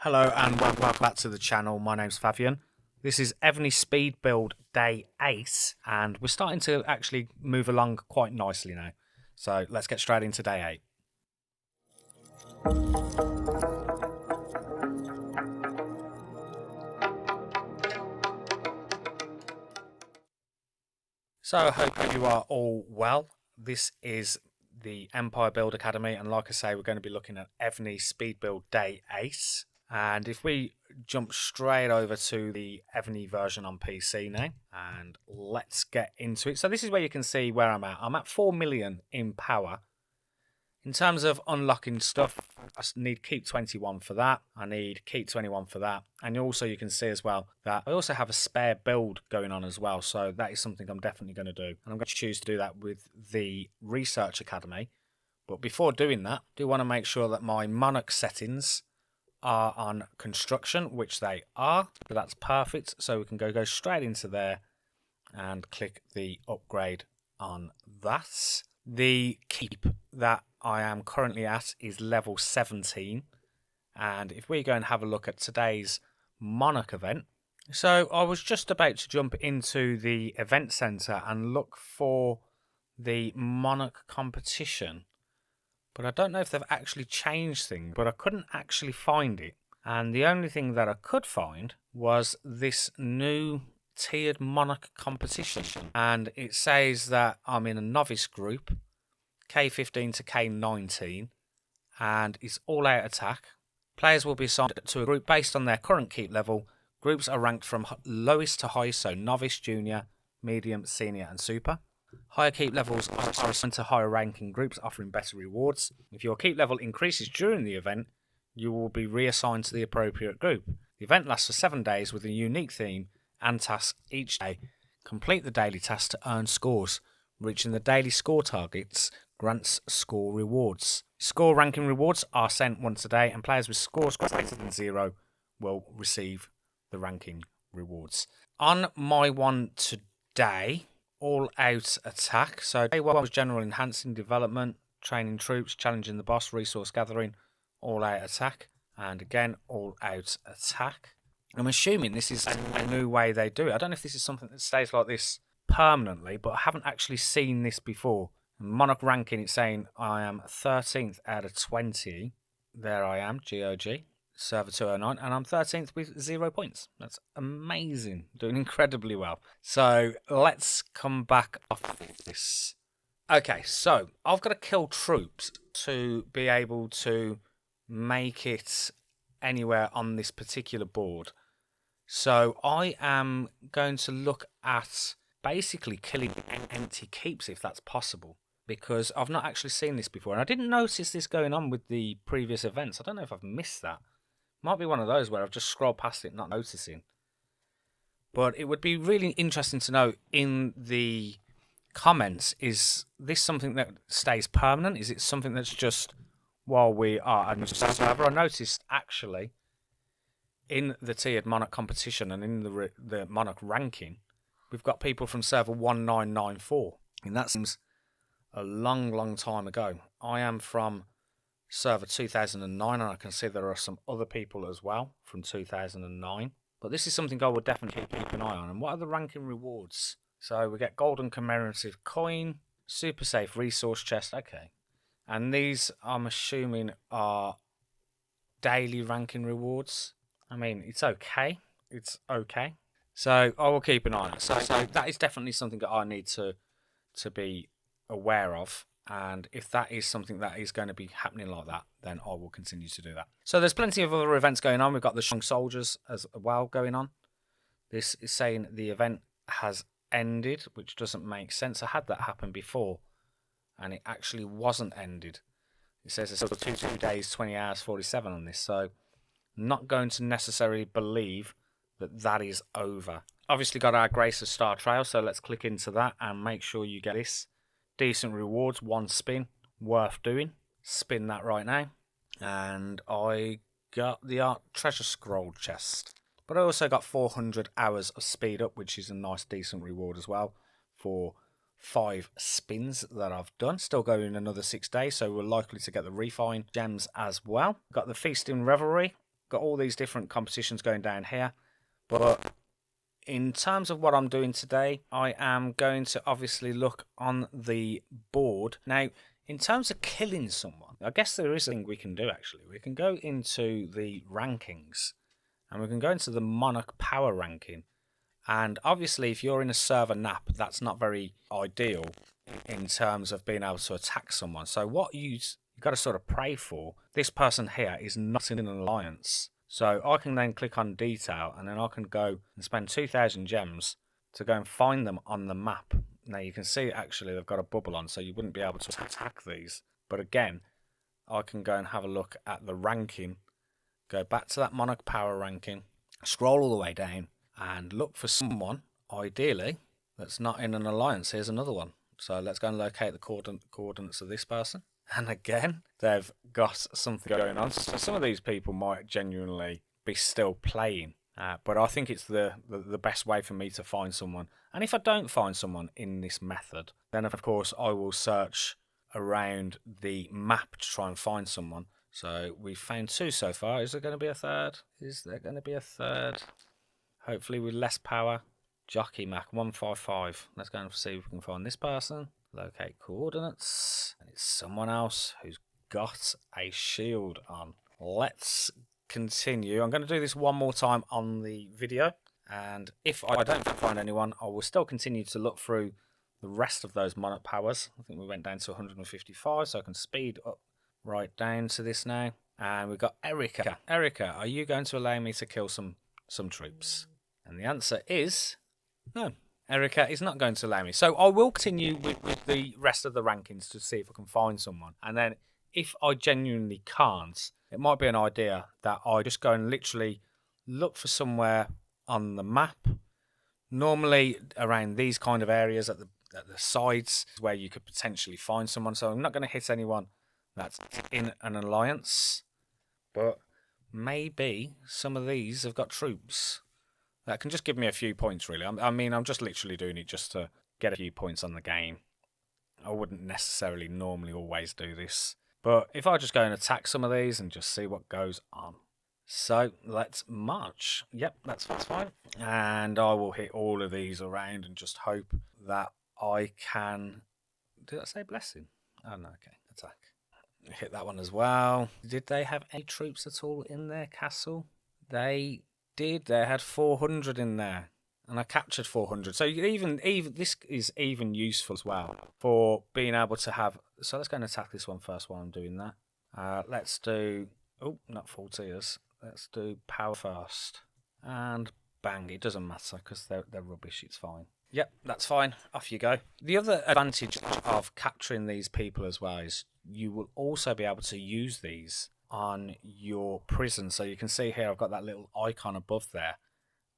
Hello and welcome back to the channel. My name's Fabian. This is Evony Speed Build Day 8 and we're starting to actually move along quite nicely now. So let's get straight into Day 8. So I hope you are all well. This is the Empire Build Academy, and like I say, we're going to be looking at Evony Speed Build Day 8. And if we jump straight over to the Evony version on PC now, and let's get into it. So this is where you can see where I'm at. I'm at 4 million in power. In terms of unlocking stuff, I need Keep 21 for that. I need Keep 21 for that. And also you can see as well that I also have a spare build going on as well. So that is something I'm definitely going to do. And I'm going to choose to do that with the Research Academy. But before doing that, I do want to make sure that my Monarch settings are on construction, which they are. So that's perfect. So we can go straight into there and click the upgrade on that. The keep that I am currently at is level 17. And if we go and have a look at today's Monarch event. So I was just about to jump into the event center and look for the Monarch competition. But I don't know if they've actually changed things, but I couldn't actually find it. And the only thing that I could find was this new tiered Monarch competition. And it says that I'm in a novice group, K15 to K19, and it's all out attack. Players will be assigned to a group based on their current keep level. Groups are ranked from lowest to highest, so novice, junior, medium, senior, and super. Higher keep levels are assigned to higher ranking groups, offering better rewards. If your keep level increases during the event, you will be reassigned to the appropriate group. The event lasts for 7 days with a unique theme and task each day. Complete the daily task to earn scores. Reaching the daily score targets grants score rewards. Score ranking rewards are sent once a day, and players with scores greater than 0 will receive the ranking rewards. On my one today, all out attack. So day 1 was general enhancing development, training troops, challenging the boss, resource gathering, all out attack, and again all out attack. I'm assuming this is a new way they do it. I don't know if this is something that stays like this permanently, but I haven't actually seen this before. Monarch ranking, it's saying I am 13th out of 20. There I am, GOG, server 209, and I'm 13th with 0 points. That's amazing, doing incredibly well. So let's come back off this. Okay, so I've got to kill troops to be able to make it anywhere on this particular board. So I am going to look at basically killing empty keeps if that's possible, because I've not actually seen this before, and I didn't notice this going on with the previous events. I don't know if I've missed that. Might be one of those where I've just scrolled past it not noticing. But it would be really interesting to know in the comments, is this something that stays permanent? Is it something that's just while we are at the server? I noticed actually in the tiered Monarch competition and in the Monarch ranking, we've got people from server 1994, and that seems a long time ago. I am from server 2009, and I can see there are some other people as well from 2009. But this is something I would definitely keep an eye on. And what are the ranking rewards? So we get golden commemorative coin, super safe resource chest. Okay. And these, I'm assuming, are daily ranking rewards. I mean, it's okay. It's okay. So I will keep an eye on it. So that is definitely something that I need to be aware of. And if that is something that is going to be happening like that, then I will continue to do that. So there's plenty of other events going on. We've got the Strong Soldiers as well going on. This is saying the event has ended, which doesn't make sense. I had that happen before, and it actually wasn't ended. It says it's still 2 days, 20 hours, 47 on this. So I'm not going to necessarily believe that that is over. Obviously got our Grace of Star Trail, so let's click into that and make sure you get this. Decent rewards, 1 spin, worth doing. Spin that right now. And I got the Art Treasure Scroll chest. But I also got 400 hours of speed up, which is a nice decent reward as well for 5 spins that I've done. Still going another 6 days, so we're likely to get the refine gems as well. Got the Feasting Revelry, got all these different competitions going down here. But in terms of what I'm doing today, I am going to obviously look on the board. Now, in terms of killing someone, I guess there is a thing we can do actually. We can go into the rankings and we can go into the Monarch Power ranking. And obviously, if you're in a server nap, that's not very ideal in terms of being able to attack someone. So what you've got to sort of pray for, this person here is not in an alliance. So I can then click on detail and then I can go and spend 2,000 gems to go and find them on the map. Now you can see actually they've got a bubble on, so you wouldn't be able to attack these. But again, I can go and have a look at the ranking, go back to that Monarch Power ranking, scroll all the way down and look for someone, ideally, that's not in an alliance. Here's another one. So let's go and locate the coordinates of this person. And again, they've got something going on. So some of these people might genuinely be still playing. But I think it's the best way for me to find someone. And if I don't find someone in this method, then of course I will search around the map to try and find someone. So we've found 2 so far. Is there going to be a third? Is there going to be a third? Hopefully with less power. Jockey Mac 155. Let's go and see if we can find this person. Locate coordinates. And it's someone else who's got a shield on. Let's continue. I'm going to do this one more time on the video. And if I don't find anyone, I will still continue to look through the rest of those Monarch powers. I think we went down to 155, so I can speed up right down to this now. And we've got Erica. Erica, are you going to allow me to kill some troops? And the answer is no. Erica is not going to allow me. So I will continue with the rest of the rankings to see if I can find someone. And then if I genuinely can't, it might be an idea that I just go and literally look for somewhere on the map. Normally around these kind of areas at the sides where you could potentially find someone. So I'm not going to hit anyone that's in an alliance. But maybe some of these have got troops. That can just give me a few points, really. I mean, I'm just literally doing it just to get a few points on the game. I wouldn't necessarily normally always do this. But if I just go and attack some of these and just see what goes on. So, let's march. Yep, that's fine. And I will hit all of these around and just hope that I can... Did I say blessing? Oh, no, okay. Attack. Hit that one as well. Did they have any troops at all in their castle? They... did. They had 400 in there, and I captured 400. So even this is even useful as well for being able to have. So let's go and attack this one first while I'm doing that. Let's do not full tiers. Let's do power first, and bang! It doesn't matter because they're rubbish. It's fine. Yep, that's fine. Off you go. The other advantage of capturing these people as well is you will also be able to use these on your prison. So you can see here I've got that little icon above there,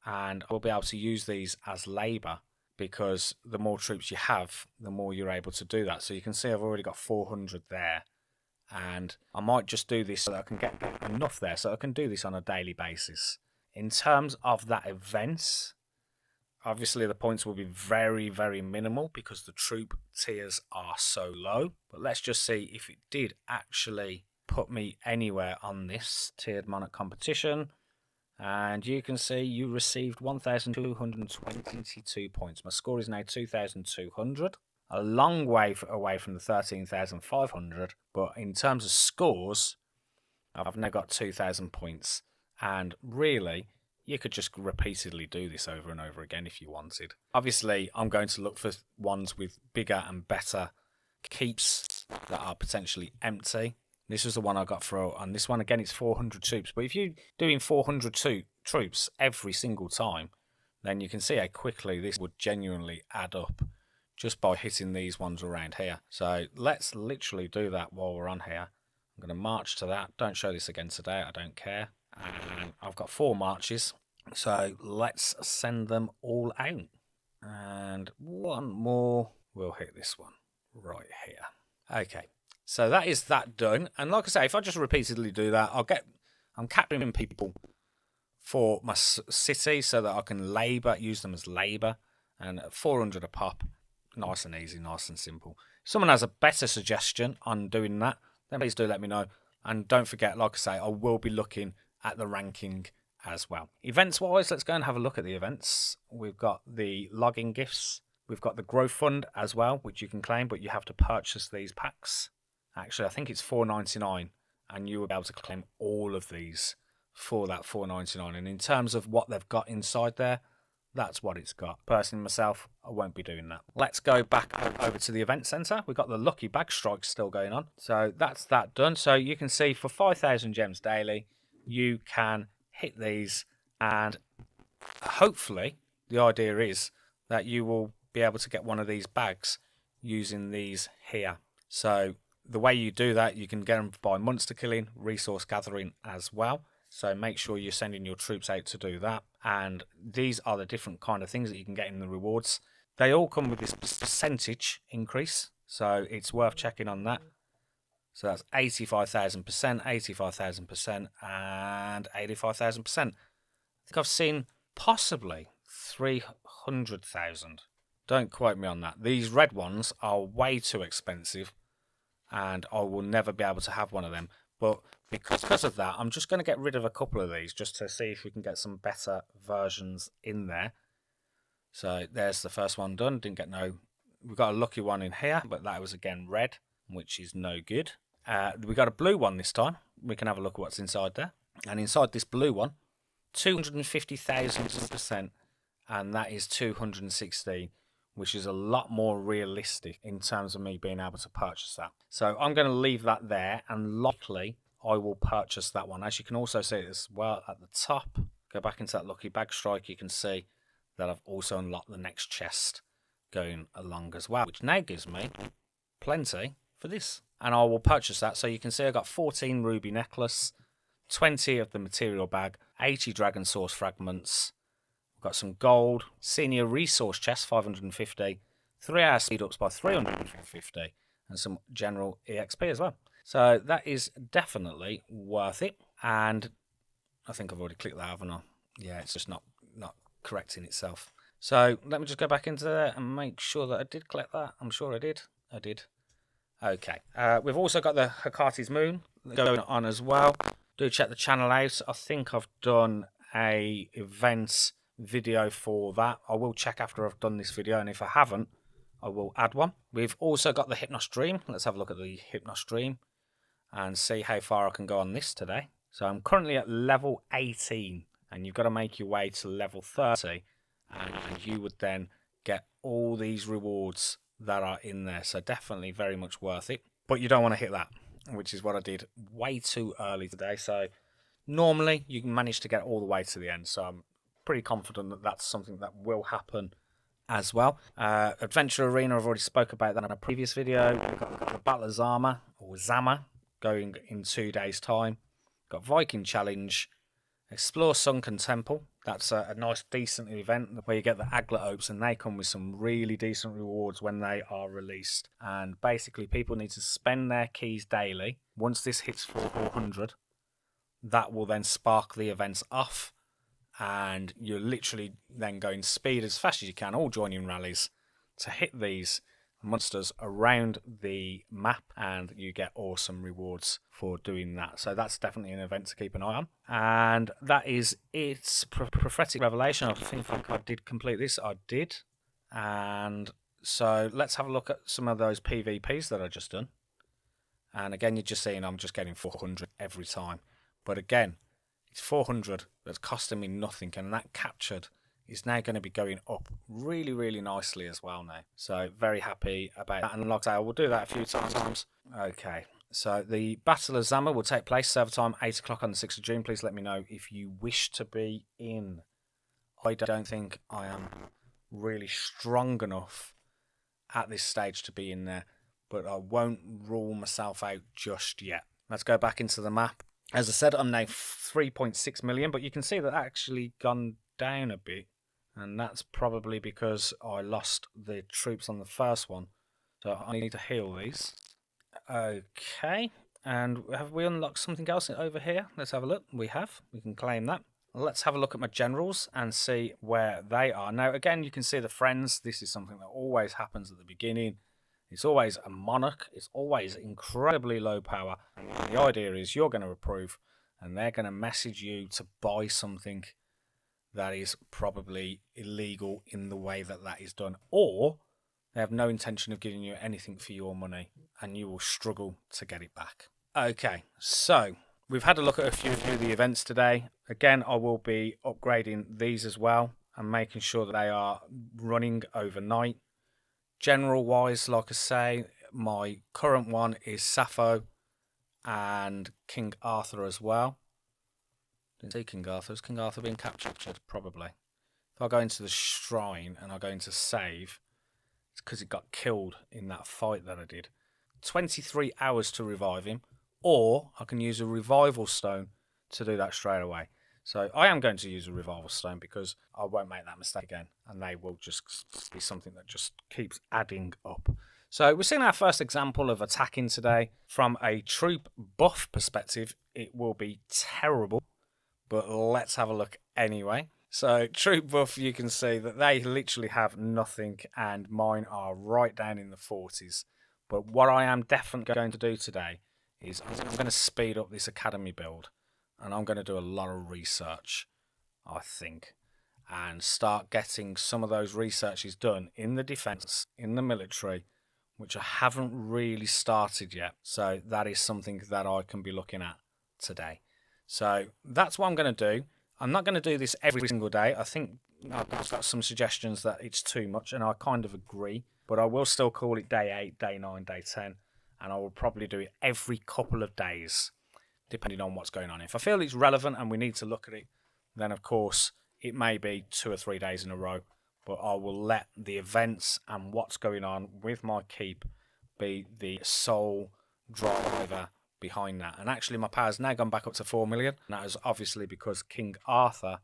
and we'll be able to use these as labour because the more troops you have, the more you're able to do that. So you can see I've already got 400 there, and I might just do this so that I can get enough there so I can do this on a daily basis. In terms of that event, obviously the points will be very, very minimal because the troop tiers are so low, but let's just see if it did actually put me anywhere on this tiered monarch competition. And you can see you received 1,222 points. My score is now 2,200, a long way away from the 13,500, but in terms of scores I've now got 2,000 points, and really you could just repeatedly do this over and over again if you wanted. Obviously I'm going to look for ones with bigger and better keeps that are potentially empty. This was the one I got for, and this one again it's 400 troops. But if you're doing 400 troops every single time, then you can see how quickly this would genuinely add up just by hitting these ones around here. So let's literally do that while we're on here. I'm going to march to that. Don't show this again today, I don't care. And I've got 4 marches, so let's send them all out. And one more, we'll hit this one right here. Okay. So that is that done. And like I say, if I just repeatedly do that, I'm capturing people for my city so that I can use them as labour. And 400 a pop, nice and easy, nice and simple. If someone has a better suggestion on doing that, then please do let me know. And don't forget, like I say, I will be looking at the ranking as well. Events wise, let's go and have a look at the events. We've got the login gifts. We've got the growth fund as well, which you can claim, but you have to purchase these packs. Actually, I think it's $4.99, and you will be able to claim all of these for that $4.99. And in terms of what they've got inside there, that's what it's got. Personally, myself, I won't be doing that. Let's go back over to the event center. We've got the lucky bag strikes still going on. So that's that done. So you can see for 5,000 gems daily, you can hit these, and hopefully the idea is that you will be able to get one of these bags using these here. So the way you do that, you can get them by monster killing, resource gathering as well. So make sure you're sending your troops out to do that. And these are the different kind of things that you can get in the rewards. They all come with this percentage increase, so it's worth checking on that. So that's 85,000%, 85,000%, and 85,000%. I think I've seen possibly 300,000. Don't quote me on that. These red ones are way too expensive, and I will never be able to have one of them. But because of that, I'm just going to get rid of a couple of these just to see if we can get some better versions in there. So there's the first one done. Didn't get no... We've got a lucky one in here, but that was again red, which is no good. We got a blue one this time. We can have a look at what's inside there. And inside this blue one, 250,000%, and that is 216, which is a lot more realistic in terms of me being able to purchase that. So I'm going to leave that there, and likely I will purchase that one. As you can also see as well at the top, go back into that lucky bag strike, you can see that I've also unlocked the next chest going along as well, which now gives me plenty for this. And I will purchase that. So you can see I got 14 ruby necklace, 20 of the material bag, 80 dragon source fragments. We've got some gold, senior resource chest 550, 3 hour speed ups by 350, and some general EXP as well. So that is definitely worth it. And I think I've already clicked that, haven't I? Yeah, it's just not correcting itself. So let me just go back into there and make sure that I did collect that. I'm sure I did. I did. Okay. We've also got the Hecate's Moon going on as well. Do check the channel out. I think I've done a events video for that. I will check after I've done this video, and if I haven't, I will add one. We've also got the Hypnos Dream. Let's have a look at the Hypnos Dream and see how far I can go on this today. So I'm currently at level 18, and you've got to make your way to level 30, and you would then get all these rewards that are in there. So definitely very much worth it, but you don't want to hit that, which is what I did way too early today. So normally you can manage to get all the way to the end, so I'm pretty confident that that's something that will happen as well. Adventure Arena, I've already spoke about that in a previous video. We've got the Battle of Zama, or Zama, going in 2 days time. Got Viking Challenge, Explore Sunken Temple. That's a nice decent event where you get the Aglet Opes, and they come with some really decent rewards when they are released. And basically people need to spend their keys daily. Once this hits 400, that will then spark the events off, and you're literally then going speed as fast as you can, all joining rallies to hit these monsters around the map, and you get awesome rewards for doing that. So that's definitely an event to keep an eye on. And that is its prophetic revelation. I think I did complete this. I did. And so let's have a look at some of those PvPs that I just done. And again, you're just seeing I'm just getting 400 every time. But again, it's 400 that's costing me nothing, and that captured is now going to be going up really, really nicely as well now. So very happy about that. And like I say, I will do that a few times. Okay, so the Battle of Zama will take place server time 8 o'clock on the 6th of June. Please let me know if you wish to be in. I don't think I am really strong enough at this stage to be in there, but I won't rule myself out just yet. Let's go back into the map. As I said, I'm now 3.6 million, but you can see that actually gone down a bit. And that's probably because I lost the troops on the first one. So I need to heal these. Okay. And have we unlocked something else over here? Let's have a look. We have. We can claim that. Let's have a look at my generals and see where they are. Now, again, you can see the friends. This is something that always happens at the beginning. It's always a monarch. It's always incredibly low power. And the idea is you're going to approve, and they're going to message you to buy something that is probably illegal in the way that that is done, or they have no intention of giving you anything for your money and you will struggle to get it back. Okay, so we've had a look at a few of the events today. Again, I will be upgrading these as well and making sure that they are running overnight. General wise, like I say, my current one is Sappho and King Arthur as well. Didn't see King Arthur. Is King Arthur being captured? Probably. If I go into the shrine and I go into save, it's because it got killed in that fight that I did. 23 hours to revive him, or I can use a revival stone to do that straight away. So I am going to use a revival stone because I won't make that mistake again, and they will just be something that just keeps adding up. So we're seeing our first example of attacking today. From a troop buff perspective, it will be terrible, but let's have a look anyway. So troop buff, you can see that they literally have nothing, and mine are right down in the 40s. But what I am definitely going to do today is I'm going to speed up this academy build, and I'm going to do a lot of research, I think, and start getting some of those researches done in the defense, in the military, which I haven't really started yet. So that is something that I can be looking at today. So that's what I'm going to do. I'm not going to do this every single day. I think I've got some suggestions that it's too much, and I kind of agree. But I will still call it day 8, day 9, day 10, and I will probably do it every couple of days, depending on what's going on. If I feel it's relevant and we need to look at it, then of course it may be 2 or 3 days in a row. But I will let the events and what's going on with my keep be the sole driver behind that. And actually my power's now gone back up to 4 million. And that is obviously because King Arthur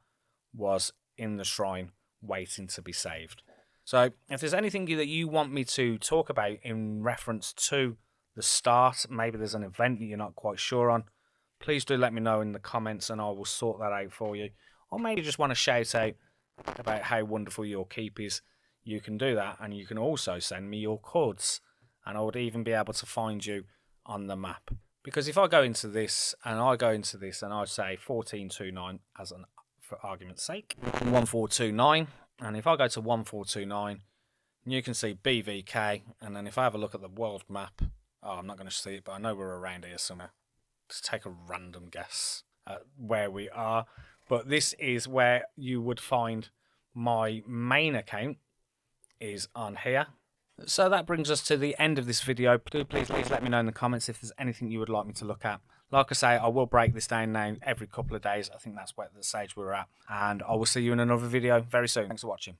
was in the shrine waiting to be saved. So if there's anything that you want me to talk about in reference to the start, maybe there's an event that you're not quite sure on, please do let me know in the comments and I will sort that out for you. Or maybe you just want to shout out about how wonderful your keep is, you can do that, and you can also send me your codes, and I would even be able to find you on the map. Because if I go into this and I say 1429 for argument's sake, 1429, and if I go to 1429, you can see BVK, and then if I have a look at the world map, I'm not going to see it, but I know we're around here somewhere. Just take a random guess at where we are. But this is where you would find my main account is on here. So that brings us to the end of this video. Please let me know in the comments if there's anything you would like me to look at. Like I say, I will break this down now every couple of days. I think that's where the stage we're at. And I will see you in another video very soon. Thanks for watching.